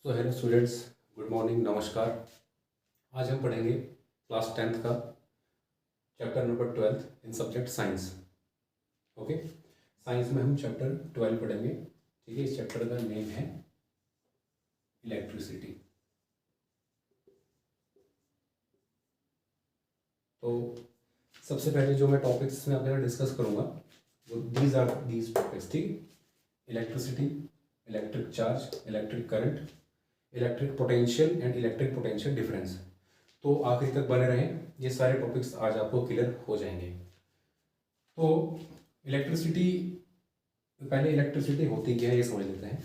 तो hello students, good morning, नमस्कार। आज हम पढ़ेंगे क्लास 10th का चैप्टर नंबर 12 इन सब्जेक्ट साइंस। ओके, साइंस में हम चैप्टर 12 पढ़ेंगे। ठीक है, इस चैप्टर का नेम है इलेक्ट्रिसिटी। तो सबसे पहले जो मैं टॉपिक्स में आपके साथ डिस्कस करूँगा वो दीज टॉपिक्स। ठीक, electricity, electric charge, electric current, electric potential and electric potential difference. तो आखिर तक बने रहें, ये सारे टॉपिक्स आज आपको क्लियर हो जाएंगे। तो इलेक्ट्रिसिटी, पहले इलेक्ट्रिसिटी होती क्या है ये समझ लेते हैं।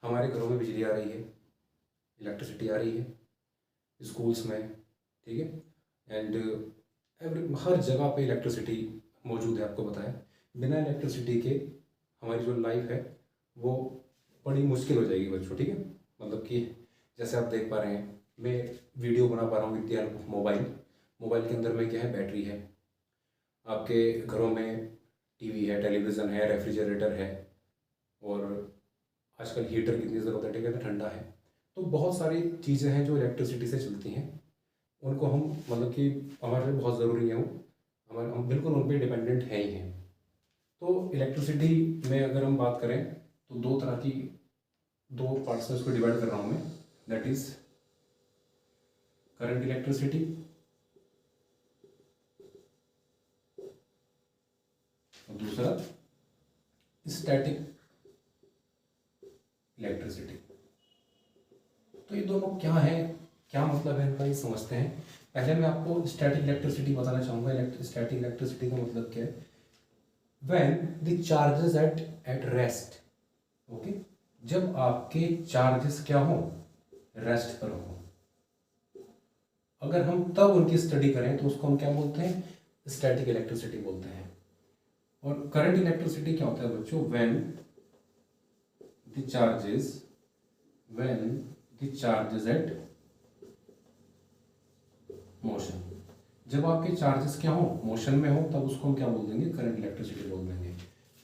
हमारे घरों में बिजली आ रही है, इलेक्ट्रिसिटी आ रही है, स्कूल्स में, ठीक है, एंड हर जगह पे इलेक्ट्रिसिटी मौजूद है। आपको बताया, बिना इलेक्ट्रिसिटी के हमारी जो लाइफ है वो बड़ी मुश्किल हो जाएगी बच्चों। ठीक है, मतलब कि जैसे आप देख पा रहे हैं, मैं वीडियो बना पा रहा हूँ with the help of mobile के अंदर में क्या है, बैटरी है। आपके घरों में टीवी है, टेलीविज़न है, रेफ्रिजरेटर है, और आजकल हीटर कितनी ज़रूरत है, ठीक है, ठंडा है। तो बहुत सारी चीज़ें हैं जो इलेक्ट्रिसिटी से चलती हैं, उनको हम मतलब कि हमारे लिए बहुत ज़रूरी है, हम बिल्कुल उन पर डिपेंडेंट है ही हैं। तो इलेक्ट्रिसिटी में अगर हम बात करें तो दो तरह की, दो पार्ट्स में उसको डिवाइड कर रहा हूँ मैं। दैट इज करंट इलेक्ट्रिसिटी और दूसरा स्टैटिक इलेक्ट्रिसिटी। तो ये दोनों क्या है, क्या मतलब है इनका, ये समझते हैं। पहले मैं आपको स्टैटिक इलेक्ट्रिसिटी बताना चाहूँगा। स्टैटिक इलेक्ट्रिसिटी का मतलब क्या है, when the charges at rest. Okay, जब आपके चार्जेस क्या हो, रेस्ट पर हो, अगर हम तब उनकी स्टडी करें तो उसको हम क्या बोलते हैं, स्टैटिक इलेक्ट्रिसिटी बोलते हैं। और करंट इलेक्ट्रिसिटी क्या होता है बच्चों, when the charges at motion. जब आपके चार्जेस क्या हो, मोशन में हो, तब उसको हम क्या बोल देंगे, करंट इलेक्ट्रिसिटी बोल देंगे।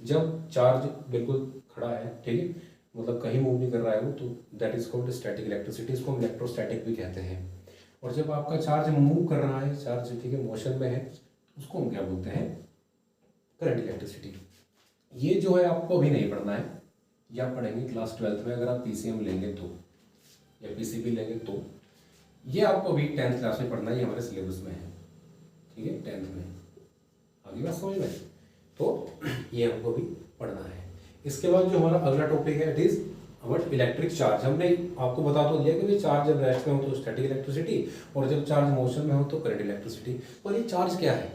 जब चार्ज बिल्कुल खड़ा है, ठीक है, मतलब कहीं मूव नहीं कर रहा है वो, तो that is called static electricity. इसको हम इलेक्ट्रोस्टैटिक भी कहते हैं। और जब आपका चार्ज मूव कर रहा है, चार्ज ठीक है मोशन में है, उसको हम क्या बोलते हैं, करंट इलेक्ट्रिसिटी। ये जो है आपको अभी नहीं पढ़ना है, या पढ़ेंगे क्लास 12th में अगर आप पीसीएम लेंगे तो, या पीसीबी लेंगे तो। ये आपको अभी 10th क्लास में पढ़ना है, ये हमारे सिलेबस में है, ठीक है, 10th में। आगे बात समझ में, तो ये हमको अभी पढ़ना है। इसके बाद जो हमारा अगला टॉपिक है, it is our electric charge. हमने आपको बता तो दिया कि भाई चार्ज जब रेस्ट में हो तो स्टैटिक इलेक्ट्रिसिटी, और जब चार्ज मोशन में हो तो करंट इलेक्ट्रिसिटी। और ये चार्ज क्या है,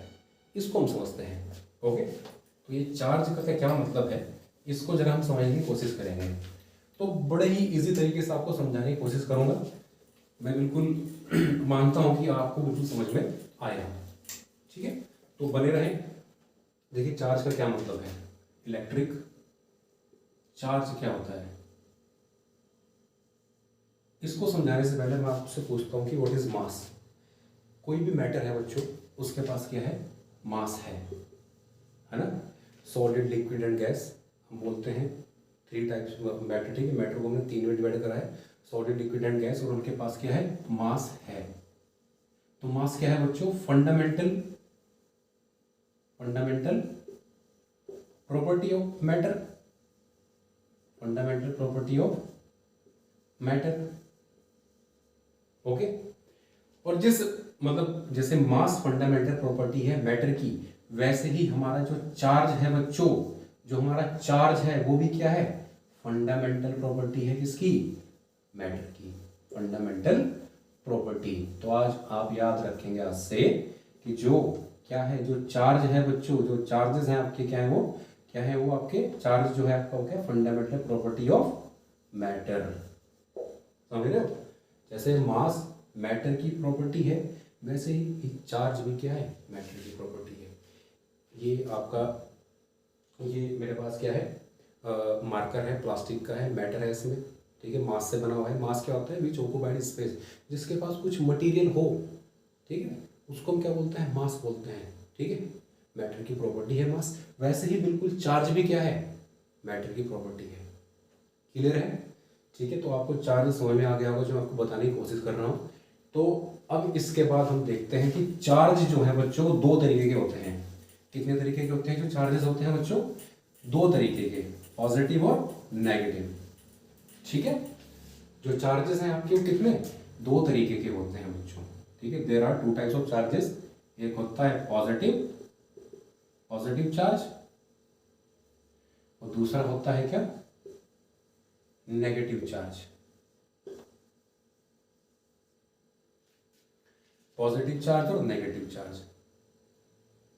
इसको हम समझते हैं। ओके, तो ये चार्ज का क्या मतलब है, इसको जरा हम समझने की कोशिश करेंगे। तो बड़े ही इजी तरीके से आपको समझाने की कोशिश करूंगा। मैं बिल्कुल मानता हूं कि आपको बिल्कुल समझ में आएगा। ठीक है, तो बने रहें। देखिए, चार्ज का क्या मतलब है, इलेक्ट्रिक चार्ज क्या होता है, इसको समझाने से पहले मैं आपसे पूछता हूँ कि व्हाट इज मास। कोई भी मैटर है बच्चों, उसके पास क्या है, मास है ना। सॉलिड, लिक्विड एंड गैस हम बोलते हैं, 3 टाइप्स मैटर। ठीक है, मैटर को हमने 3 में डिवाइड करा है, सॉलिड, लिक्विड एंड गैस, और उनके पास क्या है, मास है। तो मास क्या है बच्चों, fundamental property of matter, fundamental property of matter. Okay, और जिस मतलब जैसे मास फंडामेंटल प्रॉपर्टी है मैटर की, वैसे ही हमारा जो चार्ज है बच्चों, जो हमारा चार्ज है वो भी क्या है, फंडामेंटल प्रॉपर्टी है, किसकी, मैटर की, फंडामेंटल प्रॉपर्टी। तो आज आप याद रखेंगे आज से कि जो क्या है, जो चार्ज है बच्चों, जो चार्जेस हैं आपके क्या है, वो क्या है, वो आपके चार्ज जो है आपका क्या, फंडामेंटल प्रॉपर्टी ऑफ मैटर। समझ रहे हो, जैसे मास मैटर की प्रॉपर्टी है, वैसे ही चार्ज भी क्या है, मैटर की प्रॉपर्टी है। ये आपका, ये मेरे पास क्या है, मार्कर है, प्लास्टिक का है, मैटर है इसमें, ठीक है, मास से बना हुआ है। मास क्या होता है, विच ऑक्युपाइड स्पेस, जिसके पास कुछ मटेरियल हो, ठीक है, उसको हम क्या बोलते हैं, मास बोलते हैं। ठीक है, मैटर की प्रॉपर्टी है मास, वैसे ही बिल्कुल चार्ज भी क्या है, मैटर की प्रॉपर्टी है। क्लियर है, ठीक है, तो आपको चार्ज समझ में आ गया होगा जो मैं आपको बताने की कोशिश कर रहा हूँ। तो अब इसके बाद हम देखते हैं कि चार्ज जो है बच्चों वो दो तरीके के होते हैं। कितने तरीके के होते हैं जो चार्जेस होते हैं बच्चों? दो तरीके के, पॉजिटिव और नेगेटिव। ठीक है, जो चार्जेस हैं आपके वो कितने? दो तरीके के होते हैं बच्चों। ठीक है, there are two types of charges. एक होता है पॉजिटिव चार्ज और दूसरा होता है क्या? Negative charge. पॉजिटिव चार्ज और नेगेटिव चार्ज।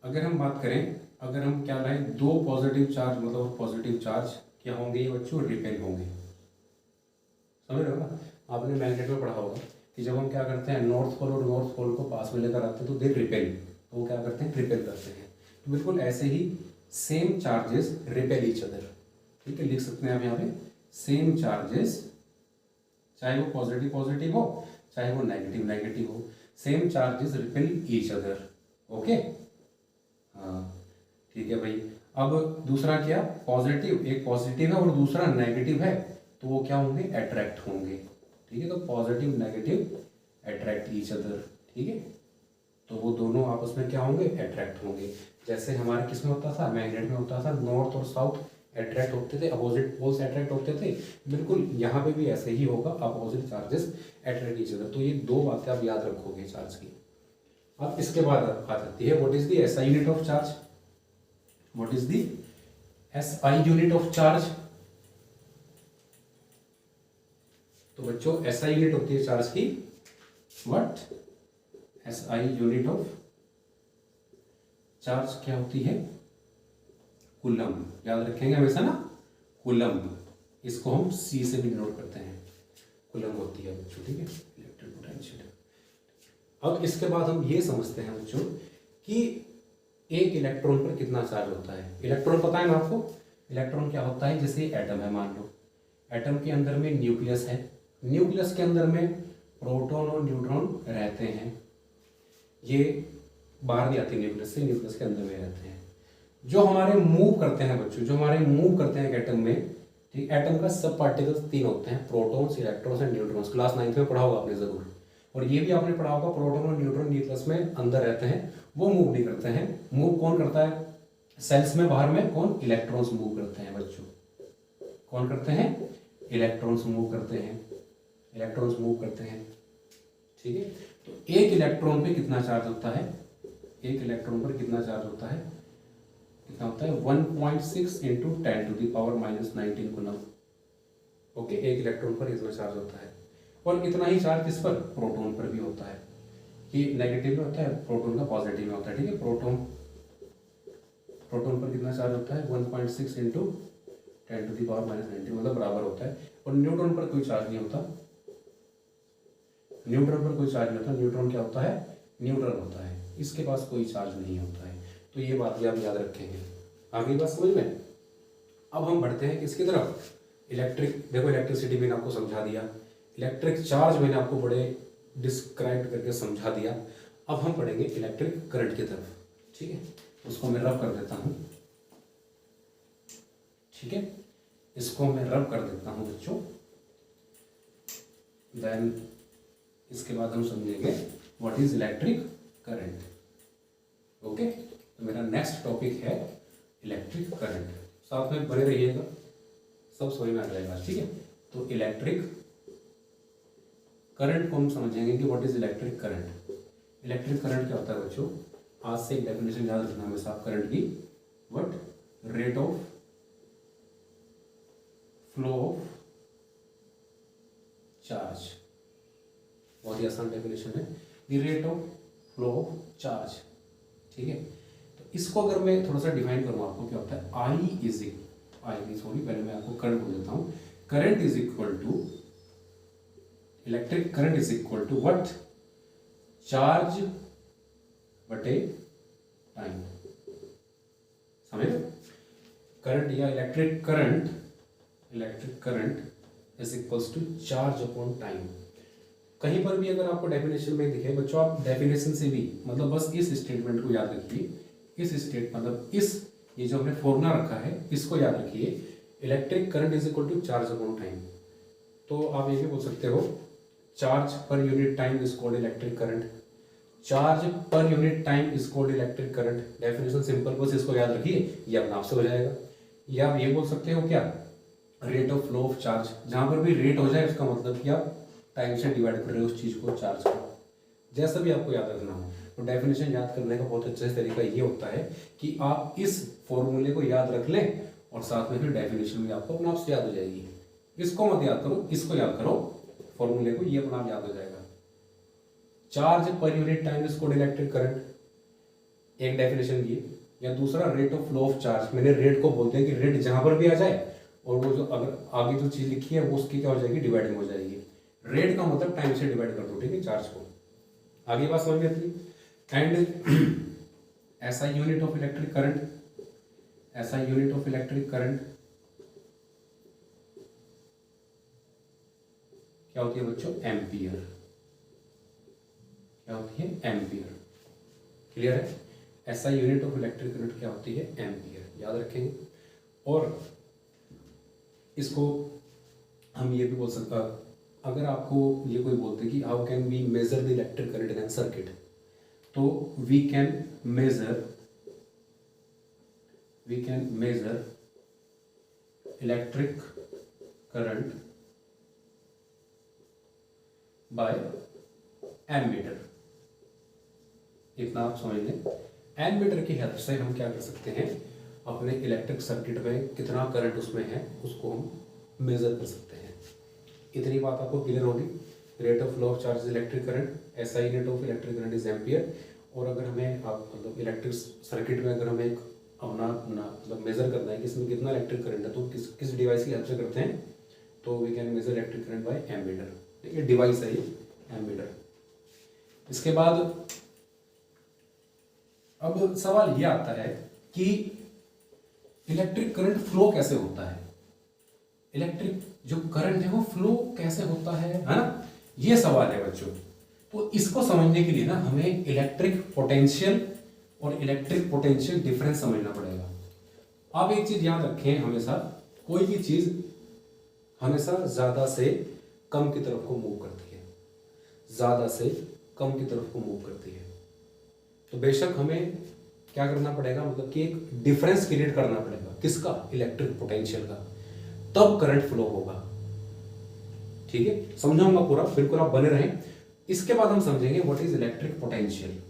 अगर हम बात करें, अगर हम क्या लाएं, दो पॉजिटिव चार्ज मतलब पॉजिटिव चार्ज क्या होंगे ये बच्चों? रिपेल होंगे। समझ रहे हो ना? आपने मैग्नेट में पढ़ा होगा कि जब हम क्या करते हैं, नॉर्थ पोल और नॉर्थ पोल को पास में लेकर आते हैं तो दे रिपेल, तो वो क्या करते हैं? रिपेल करते हैं। तो बिल्कुल ऐसे ही same charges repel each other. ठीक है, लिख सकते हैं आप यहाँ पे सेम चार्जेस, चाहे वो पॉजिटिव हो चाहे वो नेगेटिव हो, same charges repel each other. Okay, हाँ ठीक है भाई। अब दूसरा क्या? पॉजिटिव, एक पॉजिटिव है और दूसरा नेगेटिव है, तो वो क्या होंगे? अट्रैक्ट होंगे। ठीक है, तो positive negative attract each other. ठीक है, तो वो दोनों आपस में क्या होंगे? अट्रैक्ट होंगे। जैसे हमारे किस में होता था? मैग्नेट में होता था, नॉर्थ और साउथ अट्रैक्ट होते थे, अपोजिट पोल्स अट्रैक्ट होते थे। बिल्कुल यहाँ पे भी ऐसे ही होगा, opposite charges attract each other. तो ये दो बातें आप याद रखोगे चार्ज की। अब इसके बाद आ जाती है what is the SI unit of charge. What is the SI unit of charge? तो बच्चों एसआई यूनिट होती है चार्ज की what? SI unit of charge क्या होती है? कूलम। याद रखेंगे हमेशा ना, कूलम। इसको हम सी से भी नोट करते हैं, कूलम होती है बच्चों। ठीक है, इलेक्ट्रिक पोटेंशियल। अब इसके बाद हम ये समझते हैं बच्चों कि एक इलेक्ट्रॉन पर कितना चार्ज होता है। इलेक्ट्रॉन पता है ना आपको? इलेक्ट्रॉन क्या होता है? जैसे एटम है, मान लो एटम के अंदर में न्यूक्लियस है, न्यूक्लियस के अंदर में प्रोटॉन और न्यूट्रॉन रहते हैं। ये बाहर नहीं आते न्यूक्लियस से, न्यूक्लियस के अंदर में रहते हैं। जो हमारे मूव करते हैं बच्चों, जो हमारे मूव करते हैं एटम में, ठीक, एटम का सब पार्टिकल्स तीन होते हैं, protons, electrons and neutrons. Class 9th में पढ़ा होगा आपने जरूर। और ये भी आपने पढ़ा होगा, प्रोटॉन और न्यूट्रॉन न्यूक्लियस में अंदर रहते हैं, वो मूव नहीं करते हैं। मूव कौन करता है? सेल्स में बाहर में कौन? इलेक्ट्रॉन्स मूव करते हैं बच्चों। कौन करते हैं? इलेक्ट्रॉन्स मूव करते हैं, इलेक्ट्रॉन्स मूव करते हैं। ठीक है, तो एक इलेक्ट्रॉन पे कितना चार्ज होता है? एक इलेक्ट्रॉन पर कितना चार्ज होता है? कितना होता है? 1.6 इंटू 10⁻⁻19 कूलम। ओके, एक इलेक्ट्रॉन पर इतना चार्ज होता है। और इतना ही चार्ज किस पर? प्रोटॉन पर भी होता है। ये नेगेटिव में होता है, प्रोटॉन का पॉजिटिव में होता है। ठीक है, प्रोटॉन पर कितना चार्ज होता है? 1.6 इंटू 10⁻⁻19 मतलब बराबर होता है। और न्यूट्रॉन पर कोई चार्ज नहीं होता, न्यूट्रॉन पर कोई चार्ज नहीं होता। न्यूट्रॉन क्या होता है? न्यूट्रल होता है, इसके पास कोई चार्ज नहीं होता है। तो ये बात भी आप याद रखेंगे। आगे बात समझ में? अब हम बढ़ते हैं किसकी तरफ? इलेक्ट्रिक। देखो इलेक्ट्रिसिटी मैंने आपको समझा दिया, इलेक्ट्रिक चार्ज मैंने आपको बड़े डिस्क्राइब करके समझा दिया। अब हम पढ़ेंगे इलेक्ट्रिक करंट की तरफ। ठीक है, उसको मैं रब कर देता हूँ। ठीक है, इसको मैं रब कर देता हूँ बच्चों। देन इसके बाद हम समझेंगे what is electric current. Okay, तो मेरा नेक्स्ट टॉपिक है इलेक्ट्रिक करंट। साथ में बने रहिएगा, सब समझ में आ जाएगा। ठीक है, तो इलेक्ट्रिक करंट को हम समझेंगे कि what is electric current. Electric current क्या होता है बच्चों? आज से एक डेफिनेशन याद रखना हमेशा आप करंट की। What? Rate of flow of charge. बहुत ही आसान डेफिनेशन है, the rate of flow of charge. ठीक है, तो इसको अगर मैं थोड़ा सा डिफाइन करूँ आपको, क्या होता है? पहले मैं आपको करंट बोल देता हूँ। Current is equal to, electric current is equal to what? Charge बटे टाइम। समझे? करंट या electric current is equals to charge upon time. कहीं पर भी अगर आपको डेफिनेशन में दिखे बच्चों, आप डेफिनेशन से भी मतलब बस इस स्टेटमेंट को याद रखिए। ये जो हमने फॉर्मूला रखा है इसको याद रखिए। Electric current is equal to charge upon time. तो आप ये भी बोल सकते हो charge per unit time is called electric current. Charge per unit time is called electric current. Definition simple, बस इसको याद रखिए, ये अपने आप से हो जाएगा। या आप ये बोल सकते हो क्या, rate of flow of charge. जहां पर भी रेट हो जाए उसका मतलब कि आप टाइम से डिवाइड कर रहे हो उस चीज को, चार्ज को। जैसा भी आपको याद रखना हो, तो डेफिनेशन याद करने का बहुत अच्छा तरीका ये होता है कि आप इस फॉर्मूले को याद रख लें और साथ में फिर डेफिनेशन भी आपको अपने आप से याद हो जाएगी। इसको मत याद करो, इसको याद करो, फॉर्मूले को, ये अपना आप याद हो जाएगा। Charge per unit time is called electric current, एक डेफिनेशन ये। या दूसरा rate of flow of charge, मैंने रेट को बोलते हैं कि रेट जहां पर भी आ जाए और वो जो अगर आगे जो चीज लिखी है वो उसकी क्या हो जाएगी, डिवाइडिंग हो जाएगी। रेट का मतलब टाइम से डिवाइड कर दो, ठीक है, चार्ज को। आगे बात समझ में आती है। एंड ऐसा यूनिट ऑफ इलेक्ट्रिक करंट, ऐसा यूनिट ऑफ इलेक्ट्रिक करंट क्या होती है बच्चों, एम्पियर। क्या होती है, एम्पियर। क्लियर है। ऐसा यूनिट ऑफ इलेक्ट्रिक करंट क्या होती है, एम्पियर, याद रखेंगे। और इसको हम ये भी बोल सकते हैं, अगर आपको ये कोई बोलते कि how can we measure the electric current in an circuit, तो we can measure electric current by ammeter. इतना आप समझ लें, एमीटर की हेल्प से हम क्या कर सकते हैं, अपने इलेक्ट्रिक सर्किट में कितना करंट उसमें है उसको हम मेजर कर सकते हैं। इतनी बात आपको क्लियर होगी। Rate of flow of charge is electric current, SI unit of electric current is ampere. और अगर हमें आप मतलब इलेक्ट्रिक सर्किट में अगर हमें एक अपना मतलब मेजर करना है कि इसमें कितना इलेक्ट्रिक करंट है, तो किस डिवाइस की हेल्प से करते हैं, तो we can measure electric current by ammeter. ये डिवाइस है, ये एमीटर। इसके बाद अब सवाल ये आता है कि इलेक्ट्रिक करंट फ्लो कैसे होता है, इलेक्ट्रिक जो करंट है वो फ्लो कैसे होता है ना, ये सवाल है बच्चों। तो इसको समझने के लिए ना हमें इलेक्ट्रिक पोटेंशियल और इलेक्ट्रिक पोटेंशियल डिफरेंस समझना पड़ेगा। आप एक चीज याद रखें, हमेशा कोई भी चीज हमेशा ज्यादा से कम की तरफ को मूव करती है, ज्यादा से कम की तरफ को मूव करती है। तो बेशक हमें क्या करना पड़ेगा, मतलब कि एक डिफरेंस क्रिएट करना पड़ेगा, किसका, इलेक्ट्रिक पोटेंशियल का, तब करंट फ्लो होगा। ठीक है, समझाऊंगा पूरा, बिल्कुल आप बने रहें। इसके बाद हम समझेंगे what is electric potential.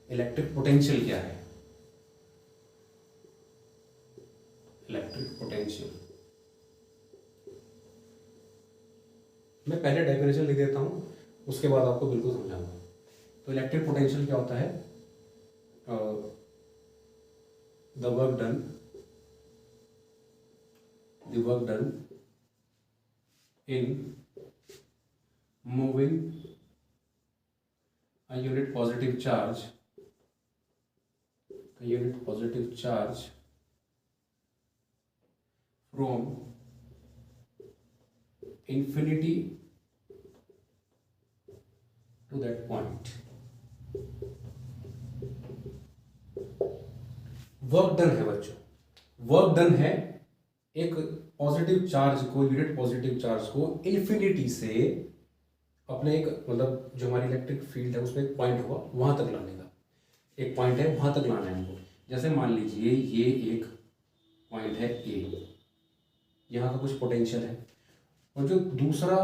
Electric potential क्या है, इलेक्ट्रिक पोटेंशियल। मैं पहले डेफिनेशन लिख देता हूं, उसके बाद आपको बिल्कुल समझाऊंगा। तो इलेक्ट्रिक पोटेंशियल क्या होता है, the work done in moving a unit positive charge from infinity to that point। Work done है बच्चों, वर्क डन है एक पॉजिटिव चार्ज को, यूनिट पॉजिटिव चार्ज को इन्फिनिटी से अपने एक मतलब जो हमारी इलेक्ट्रिक फील्ड है उसमें एक पॉइंट होगा वहां तक लाने का, एक पॉइंट है वहां तक लाना है हमको। जैसे मान लीजिए ये एक पॉइंट है ए, यहाँ का कुछ पोटेंशियल है, और जो दूसरा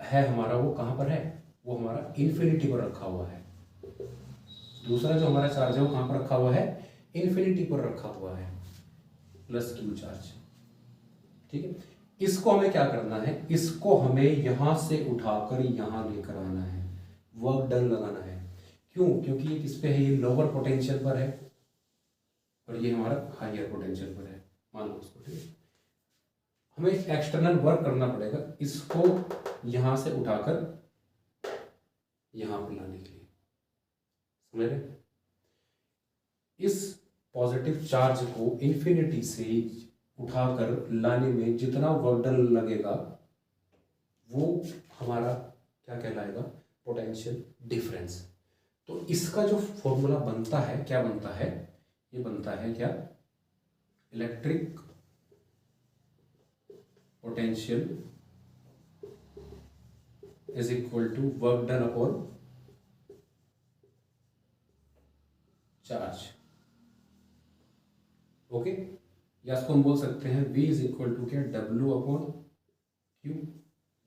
है हमारा वो कहाँ पर है, वो हमारा इन्फिनिटी पर रखा हुआ है। दूसरा जो हमारा चार्ज है वो कहाँ पर रखा हुआ है, इन्फिनिटी पर रखा हुआ है, प्लस क्यू चार्ज। ठीक है, इसको हमें क्या करना है, इसको हमें यहां से उठाकर यहां लेकर आना है, वर्क डन लगाना है। क्यों, क्योंकि ये किस पे है, ये लोअर पोटेंशियल पर है और ये हमारा हायर पोटेंशियल पर है, मान लो उसको। ठीक है, हमें एक्सटर्नल वर्क करना पड़ेगा इसको यहां से उठाकर यहां पर लाने के लिए, समझ रहे। इस पॉजिटिव चार्ज को इन्फिनिटी से उठाकर लाने में जितना वर्क डन लगेगा वो हमारा क्या कहलाएगा, पोटेंशियल डिफरेंस। तो इसका जो फॉर्मूला बनता है, क्या बनता है, ये बनता है क्या, electric potential is equal to work done upon charge. Okay, या इसको हम बोल सकते हैं V इज इक्वल टू क्या, W अपॉन Q,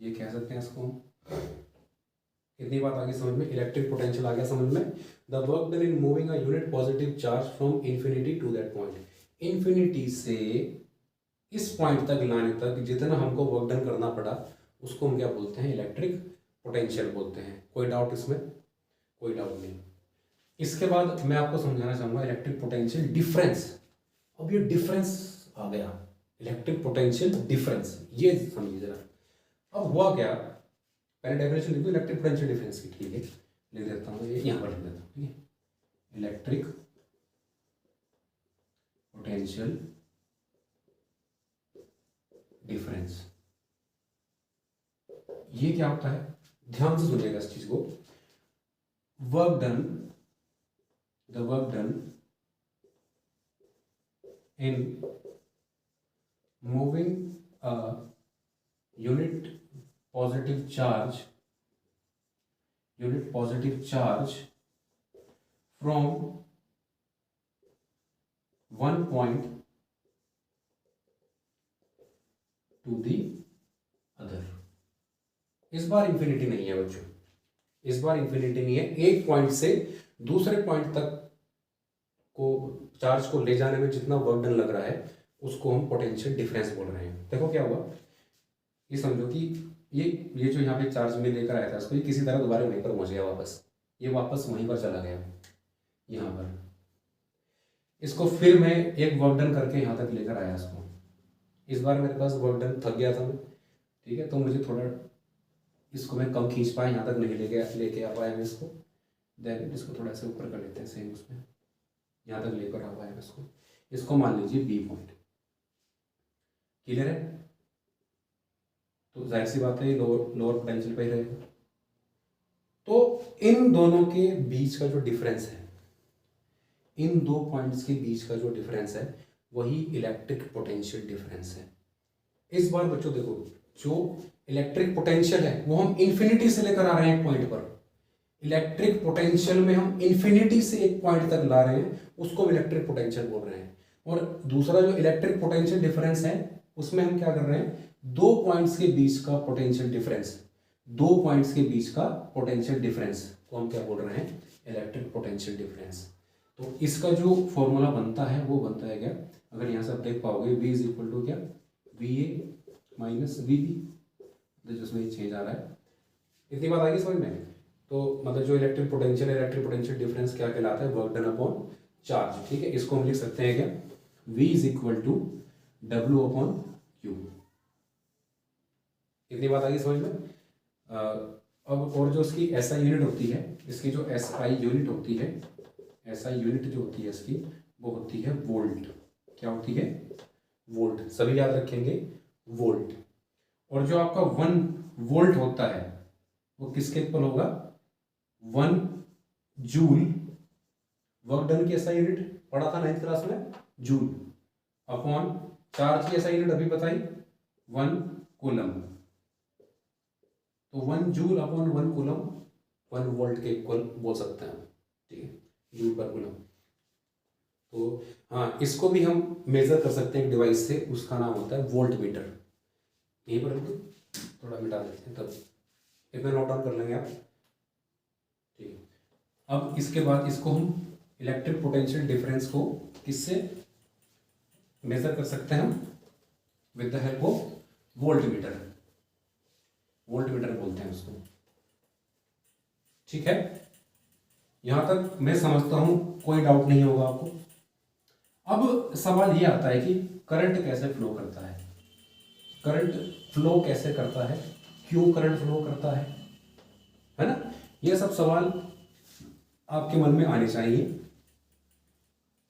ये कह सकते हैं इसको हम। इतनी बात आगे समझ में, इलेक्ट्रिक पोटेंशियल आ गया समझ में। The work done in moving a unit positive charge from infinity to that point, infinity से इस पॉइंट तक लाने तक जितना हमको वर्क डन करना पड़ा उसको हम क्या बोलते हैं, इलेक्ट्रिक पोटेंशियल बोलते हैं। कोई डाउट इसमें? कोई डाउट नहीं। इसके बाद मैं आपको समझाना चाहूंगा इलेक्ट्रिक पोटेंशियल डिफरेंस। अब ये डिफरेंस आ गया, इलेक्ट्रिक पोटेंशियल डिफरेंस, ये समझिए जरा। अब हुआ क्या, पहले डेफिनेशन लिख दो इलेक्ट्रिक पोटेंशियल डिफरेंस की, ठीक है, लिख देता हूँ, ये यहाँ पर लिख देता हूँ, ठीक है। इलेक्ट्रिक पोटेंशियल डिफरेंस, ये क्या होता है, ध्यान से सुनिएगा इस चीज को। Work done, the work done in moving a unit positive charge from one point to the other। इस बार इंफिनिटी नहीं है बच्चों, इस बार इंफिनिटी नहीं है, एक पॉइंट से दूसरे पॉइंट तक को चार्ज को ले जाने में जितना वर्क डन लग रहा है उसको हम पोटेंशियल डिफरेंस बोल रहे हैं। देखो क्या हुआ, ये समझो कि ये जो यहाँ पे चार्ज में लेकर आया था इसको, ये किसी तरह दोबारा वहीं पर पहुंच गया वापस, ये वापस वहीं पर चला गया यहाँ पर। इसको फिर मैं एक वर्क डन करके यहाँ तक लेकर आया इसको, इस बार मेरे पास वर्क डन थक गया था मैं, ठीक है, तो मुझे थोड़ा इसको मैं कम खींच पाया, यहाँ तक नहीं लेके आ पाया मैं इसको। देन इसको थोड़ा सा ऊपर कर लेते हैं, सेम उसमें यहाँ तक लेकर आ पाया इसको मान लीजिए बी पॉइंट। क्लियर है? तो जाहिर सी बात है लोअर पोटेंशियल पे ही रहेगा। तो इन दोनों के बीच का जो डिफरेंस है, इन दो पॉइंट्स के बीच का जो डिफरेंस है वही इलेक्ट्रिक पोटेंशियल डिफरेंस है। इस बार बच्चों देखो, जो इलेक्ट्रिक पोटेंशियल है वो हम इंफिनिटी से लेकर आ रहे हैं एक पॉइंट पर, इलेक्ट्रिक पोटेंशियल में हम इंफिनिटी से एक पॉइंट तक ला रहे हैं, उसको इलेक्ट्रिक पोटेंशियल बोल रहे हैं। और दूसरा जो इलेक्ट्रिक पोटेंशियल डिफरेंस है उसमें हम क्या कर रहे हैं, दो पॉइंट्स के बीच का पोटेंशियल डिफरेंस, दो पॉइंट्स के बीच का पोटेंशियल डिफरेंस को हम क्या बोल रहे हैं, इलेक्ट्रिक पोटेंशियल डिफरेंस। तो इसका जो फॉर्मूला बनता है वो बनता है क्या, अगर यहाँ से आप देख पाओगे V इज इक्वल टू क्या, VA माइनस VB, जिसमें चेंज आ रहा है। इतनी बात आएगी समझ में? तो मतलब जो इलेक्ट्रिक पोटेंशियल डिफरेंस क्या कहलाता है, वर्क डन अपॉन चार्ज, ठीक है। इसको हम लिख सकते हैं क्या, V is equal to W upon Q। इतनी बात आएगी समझ में? अब और जो इसकी SI यूनिट होती है, इसकी जो SI यूनिट होती है, SI यूनिट जो होती है इसकी वो होती है वोल्ट। क्या होती है? वोल्ट। सभी याद रखेंगे, वोल्ट। और जो आपका 1 वोल्ट होता है वो किसके इक्वल होगा, 1 जूल। वर्क डन की SI यूनिट पढ़ा था 9th क्लास में, जूल, अपॉन चार्ज की SI यूनिट अभी बताई 1 कूलम। तो 1 जूल अपॉन 1 कूलम 1 वोल्ट के इक्वल बोल सकते हैं, ठीक है, जूल पर कूलम। तो हाँ, इसको भी हम मेजर कर सकते हैं एक डिवाइस से, उसका नाम होता है वोल्ट मीटर। यहीं पर थोड़ा मिटा देते हैं, तब इतना नोट डाउन कर लेंगे आप, ठीक है। अब इसके बाद इसको हम इलेक्ट्रिक पोटेंशियल डिफरेंस को किससे मेजर कर सकते हैं, हम with the help of volt meter. Volt meter बोलते हैं उसको, ठीक है। यहां तक मैं समझता हूं कोई डाउट नहीं होगा आपको। अब सवाल ये आता है कि करंट कैसे फ्लो करता है, करंट फ्लो कैसे करता है, क्यों करंट फ्लो करता है ना, ये सब सवाल आपके मन में आने चाहिए,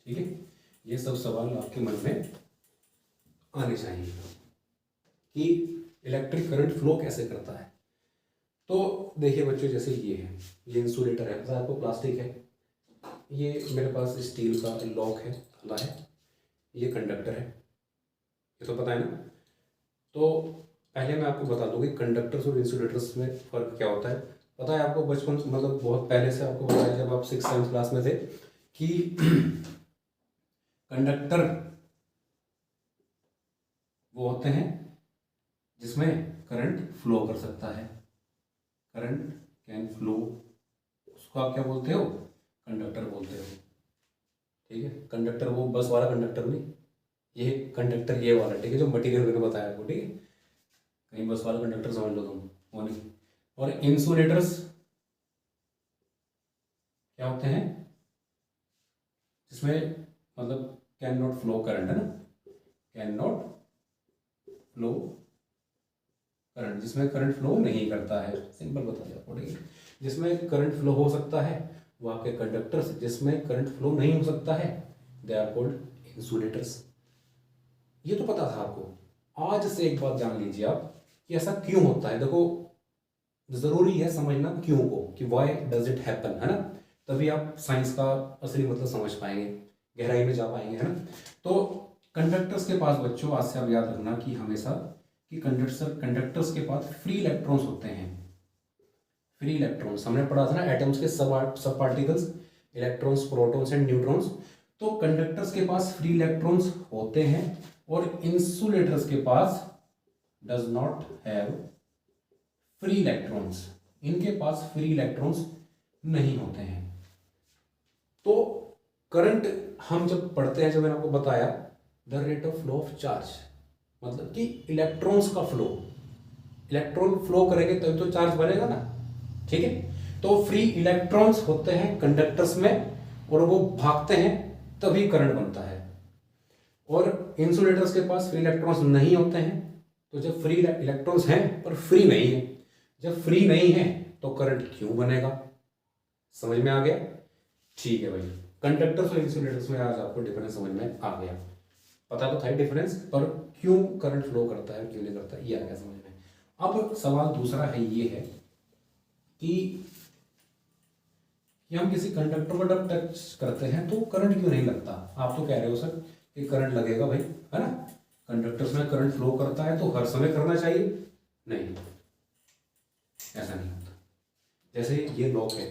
ठीक है। ये सब सवाल आपके मन में आने चाहिए कि इलेक्ट्रिक करंट फ्लो कैसे करता है। तो देखिए बच्चों, जैसे ये है, ये इंसुलेटर है, पता है आपको, प्लास्टिक है, ये मेरे पास स्टील का लॉक है, खुला है, ये कंडक्टर है, ये तो पता है ना। तो पहले मैं आपको बता दूं कि कंडक्टर्स और इंसुलेटर्स में फ़र्क क्या होता है। पता है आपको, बचपन मतलब बहुत पहले से आपको बताया, जब आप 6th 7th क्लास में थे, कि कंडक्टर वो होते हैं जिसमें करंट फ्लो कर सकता है। करंट कैन फ्लो, उसको आप क्या बोलते हो? कंडक्टर बोलते हो। ठीक है, कंडक्टर वो बस वाला कंडक्टर नहीं, ये कंडक्टर ये वाला, ठीक है, जो मटेरियल मैंने बताया आपको, ठीक है। कहीं बस वाला कंडक्टर समझ लो तुम, वो नहीं। और इंसुलेटर्स क्या होते हैं? जिसमें मतलब कैन नॉट फ्लो करंट, है ना, कैन नॉट फ्लो करंट, जिसमें करंट फ्लो नहीं करता है। सिंपल बता दिया आपको, ठीक है। जिसमें करंट फ्लो हो सकता है वो आपके कंडक्टर्स, जिसमें करंट फ्लो नहीं हो सकता है दे आर कॉल्ड इंसुलेटर्स। ये तो पता था आपको। आज से एक बात जान लीजिए आप कि ऐसा क्यों होता है। देखो, जरूरी है समझना क्यों को, कि वाई डज इट हैपन, है ना। तभी आप साइंस का असली मतलब समझ पाएंगे, गहराई में जा पाएंगे, है ना। तो कंडक्टर्स के पास बच्चों, आज से आप याद रखना कि हमेशा कि कंडक्टर्स के पास फ्री इलेक्ट्रॉन्स होते हैं। फ्री इलेक्ट्रॉन्स हमने पढ़ा था ना, एटम्स के सब particles, electrons, protons and neutrons. तो कंडक्टर्स के पास फ्री इलेक्ट्रॉन्स होते हैं और इंसुलेटर्स के पास does not have free electrons. इनके पास फ्री इलेक्ट्रॉन्स नहीं होते हैं। तो करंट हम जब पढ़ते हैं, जब मैंने आपको बताया the rate of flow of charge, मतलब कि इलेक्ट्रॉन्स का फ्लो, इलेक्ट्रॉन फ्लो करेंगे तभी तो चार्ज बनेगा ना, ठीक है। तो फ्री इलेक्ट्रॉन्स होते हैं कंडक्टर्स में और वो भागते हैं तभी करंट बनता है। और इंसुलेटर्स के पास फ्री इलेक्ट्रॉन्स नहीं होते हैं। तो जब फ्री इलेक्ट्रॉन्स हैं पर फ्री नहीं है, जब फ्री नहीं है तो करंट क्यों बनेगा? समझ में आ गया? ठीक है भाई, कंडक्टर्स और इंसुलेटर्स में आज आपको डिफरेंस समझ में आ गया। पता तो था ही डिफरेंस, पर क्यों करंट फ्लो करता है क्यों नहीं करता, ये आ गया समझ में। अब सवाल दूसरा है, ये है कि हम किसी कंडक्टर को जब टच करते हैं तो करंट क्यों नहीं लगता। आप तो कह रहे हो सर कि करंट लगेगा भाई, है ना, कंडक्टर्स में करंट फ्लो करता है तो हर समय करना चाहिए। नहीं, ऐसा नहीं होता। जैसे ये लॉक है,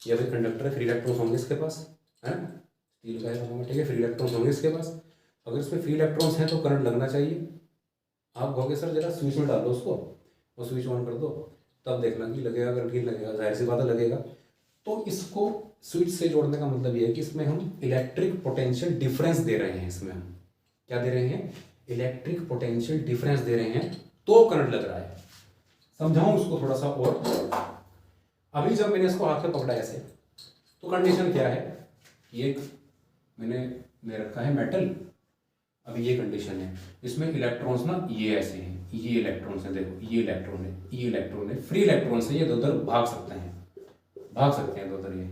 ये भाई कंडक्टर है, फ्री इलेक्ट्रॉन्स होंगे इसके पास, है ना, स्टील का है, ठीक है, फ्री इलेक्ट्रॉन्स होंगे इसके पास। अगर इसमें फ्री इलेक्ट्रॉन्स हैं तो करंट लगना चाहिए। आप कहोगे सर जरा स्विच में डालो उसको और स्विच ऑन कर दो, तब देखना कि लगेगा, करंट नहीं लगेगा, जाहिर सी बात है लगेगा। तो इसको स्विच से जोड़ने का मतलब ये है कि इसमें हम इलेक्ट्रिक पोटेंशियल डिफरेंस दे रहे हैं। इसमें हम क्या दे रहे हैं? इलेक्ट्रिक पोटेंशियल डिफरेंस दे रहे हैं, तो करंट लग रहा है। समझाऊं इसको थोड़ा सा और। अभी जब मैंने इसको हाथ में पकड़ा ऐसे, तो कंडीशन क्या है? ये मैंने ले रखा है मेटल, अभी ये कंडीशन है, इसमें इलेक्ट्रॉन्स ना ये ऐसे हैं, ये इलेक्ट्रॉन्स है, देखो ये इलेक्ट्रॉन है, ये इलेक्ट्रॉन है, फ्री इलेक्ट्रॉन्स है, ये इधर उधर भाग सकते हैं, भाग सकते हैं इधर उधर। ये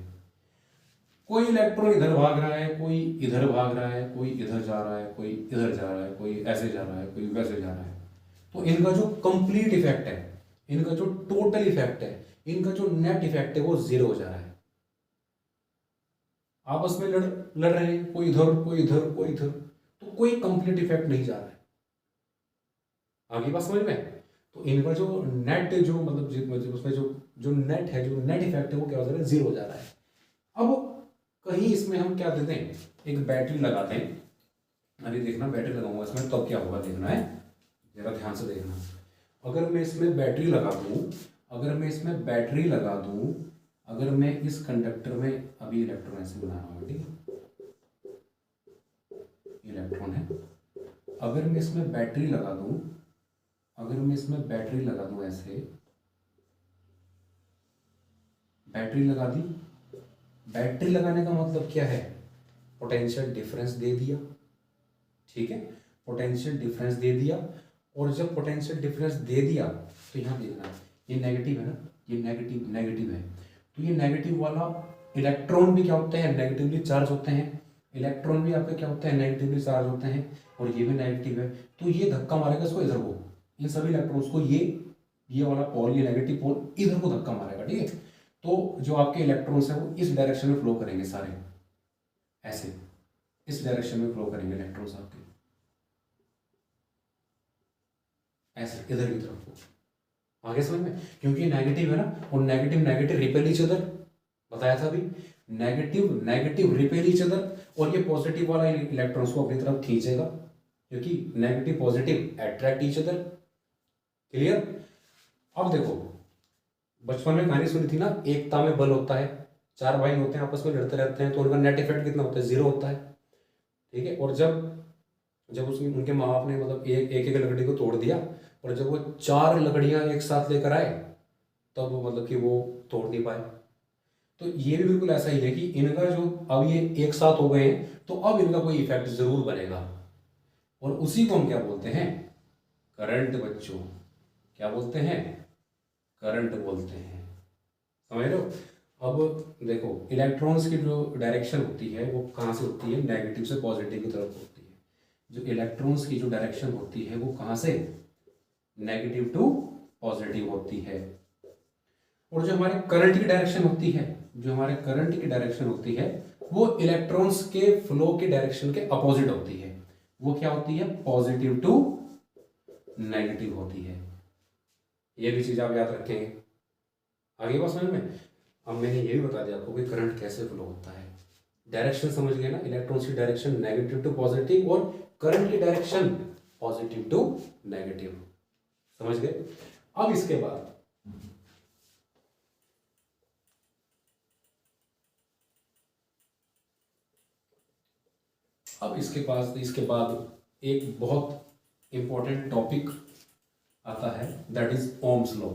कोई इलेक्ट्रॉन इधर भाग रहा है, कोई इधर भाग रहा है, कोई इधर जा रहा है, कोई इधर जा रहा है, कोई ऐसे जा रहा है, कोई वैसे जा रहा है। तो इनका जो कंप्लीट इफेक्ट है, इनका जो टोटल इफेक्ट है, इनका जो नेट इफेक्ट है वो जीरो हो जा रहा है। आपस में लड़ रहे हैं, कोई इधर कोई इधर कोई इधर, तो कोई कंप्लीट इफेक्ट नहीं जा रहा है। आगे बात समझ में? तो इनका जो नेट, जो मतलब उसमें जो नेट है, जो नेट इफेक्ट है वो क्या हो जा रहा है? जीरो हो जा रहा है। अब कहीं इसमें हम क्या देते हैं? एक बैटरी लगाते हैं। अभी देखना, बैटरी लगाऊंगा इसमें तब क्या होगा, देखना है, जरा ध्यान से देखना। अगर मैं इसमें बैटरी लगा दूं, अगर मैं इसमें बैटरी लगा दूं, अगर मैं इस कंडक्टर में, अभी इलेक्ट्रॉन ऐसे बना रहा हूँ, ठीक है, इलेक्ट्रॉन है, अगर मैं इसमें बैटरी लगा दूं, अगर मैं इसमें बैटरी लगा दूं ऐसे, बैटरी लगा दी, बैटरी लगाने का मतलब क्या है? पोटेंशियल डिफरेंस दे दिया, ठीक है, पोटेंशियल डिफरेंस दे दिया। और जब पोटेंशियल डिफरेंस दे दिया तो यहाँ देखना, ये नेगेटिव है ना, ये नेगेटिव नेगेटिव है, तो ये नेगेटिव वाला इलेक्ट्रॉन भी क्या होते हैं? नेगेटिवली चार्ज होते हैं। इलेक्ट्रॉन भी आपके क्या होते हैं? नेगेटिवली चार्ज होते हैं। और ये भी नेगेटिव है, तो ये धक्का मारेगा इसको इधर को, इन सभी इलेक्ट्रॉन्स को, ये वाला पोल, ये नेगेटिव पोल इधर को धक्का मारेगा, ठीक है। तो जो आपके इलेक्ट्रॉन्स हैं वो इस डायरेक्शन में फ्लो करेंगे सारे, ऐसे इस डायरेक्शन में फ्लो करेंगे इलेक्ट्रॉन्स आपके, ऐसे इधर की तरफ को, आगे समझ में, क्योंकि नेगेटिव है ना, और negative negative repel each other, बताया था अभी, negative negative repel each other, और ये पॉजिटिव वाला इलेक्ट्रॉन्स को अपनी तरफ खींचेगा, क्योंकि negative positive attract each other. Clear? अब देखो, बचपन में कहानी सुनी थी ना, एकता में बल होता है, चार भाई होते हैं आपस में लड़ते रहते हैं तो उनका नेट इफेक्ट कितना होता है, 0 होता है। ठीक है, और जब जब उसमें उनके माँ बाप ने मतलब एक एक लकड़ी को तोड़ दिया, और जब वो 4 लकड़ियां एक साथ लेकर आए, तब वो मतलब कि वो तोड़ नहीं पाए। तो ये भी बिल्कुल ऐसा ही है कि इनका जो अब ये एक साथ हो गए हैं, तो अब इनका कोई इफेक्ट जरूर बनेगा, और उसी को हम क्या बोलते हैं, करंट। बच्चों क्या बोलते हैं, करंट बोलते हैं, समझ रहे हो? अब देखो, इलेक्ट्रॉन्स की जो डायरेक्शन होती है वो कहाँ से होती है, नेगेटिव से पॉजिटिव की तरफ होती है। जो इलेक्ट्रॉन्स की जो डायरेक्शन होती है वो कहाँ से, नेगेटिव टू पॉजिटिव होती है। और जो हमारे करंट की डायरेक्शन होती है, जो हमारे करंट की डायरेक्शन होती है, वो इलेक्ट्रॉन्स के फ्लो की डायरेक्शन के अपोजिट होती है। वो क्या होती है, पॉजिटिव टू नेगेटिव होती है। ये भी चीज आप याद रखेंगे। आगे बात समझ में? अब मैंने ये भी बता दिया आपको कि करंट कैसे फ्लो होता है। डायरेक्शन समझ गए ना, इलेक्ट्रॉन्स की डायरेक्शन नेगेटिव टू पॉजिटिव, और करंट की डायरेक्शन पॉजिटिव टू नेगेटिव, समझ गए? अब इसके बाद इसके बाद एक बहुत इंपॉर्टेंट टॉपिक आता है, दैट इज ओम्स लॉ।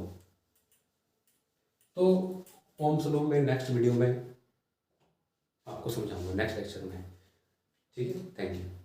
तो ओम्स लॉ में नेक्स्ट वीडियो में आपको समझाऊंगा, नेक्स्ट लेक्चर में। ठीक है, थैंक यू।